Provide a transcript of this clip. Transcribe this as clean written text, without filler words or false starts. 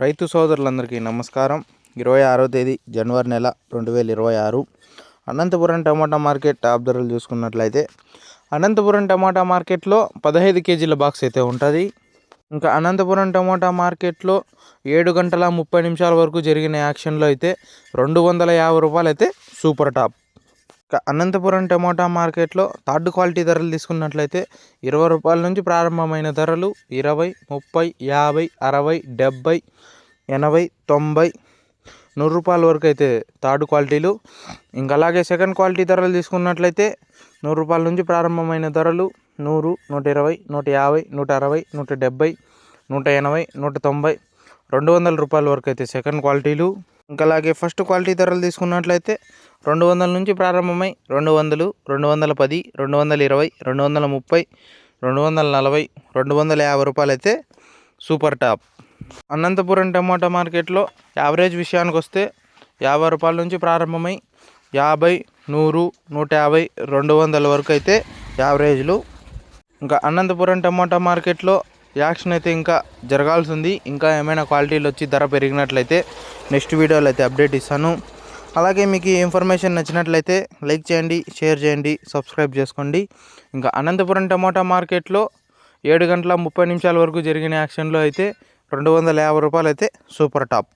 రైతు సోదరులందరికీ నమస్కారం. 26వ తేదీ జనవరి నెల 2026 అనంతపురం టమాటా మార్కెట్ టాప్ ధరలు చూసుకున్నట్లయితే అనంతపురం టమాటా మార్కెట్లో 15 కేజీల బాక్స్ అయితే ఉంటుంది. ఇంకా అనంతపురం టమాటా మార్కెట్లో 7 గంటల 30 నిమిషాల వరకు జరిగిన యాక్షన్లో అయితే 250 రూపాయలు అయితే సూపర్ టాప్. అనంతపురం టమాటా మార్కెట్లో థర్డ్ క్వాలిటీ ధరలు తీసుకున్నట్లయితే 20 రూపాయల నుంచి ప్రారంభమైన ధరలు 20, 30, 50, 60, 70, 80, 90, 100 రూపాయల వరకు అయితే థర్డ్ క్వాలిటీలు. ఇంకా అలాగే సెకండ్ క్వాలిటీ ధరలు తీసుకున్నట్లయితే 100 రూపాయల నుంచి ప్రారంభమైన ధరలు 100, 120, 150, 160, 170, 180, 190, 200 రూపాయల వరకు అయితే సెకండ్ క్వాలిటీలు. ఇంకా అలాగే ఫస్ట్ క్వాలిటీ ధరలు తీసుకున్నట్లయితే 200 నుంచి ప్రారంభమై 200, 210, 220, 230, 240, 250 రూపాయలు అయితే సూపర్ టాప్. అనంతపురం టమాటా మార్కెట్లో యావరేజ్ విషయానికి వస్తే 50 రూపాయల నుంచి ప్రారంభమై 50, 100, 150, 200 వరకు అయితే యావరేజ్లు. ఇంకా అనంతపురం టమాటా మార్కెట్లో యాక్షన్ అయితే ఇంకా జరగాల్సి ఉంది. ఇంకా ఏమైనా క్వాలిటీలు వచ్చి ధర పెరిగినట్లయితే నెక్స్ట్ వీడియోలో అయితే అప్డేట్ ఇస్తాను. అలాగే మీకు ఈ ఇన్ఫర్మేషన్ నచ్చినట్లయితే లైక్ చేయండి, షేర్ చేయండి, సబ్స్క్రైబ్ చేసుకోండి. ఇంకా అనంతపురం టమాటా మార్కెట్లో 7 గంటల 30 నిమిషాల వరకు జరిగిన యాక్షన్లో అయితే 250 రూపాయలు అయితే సూపర్ టాప్.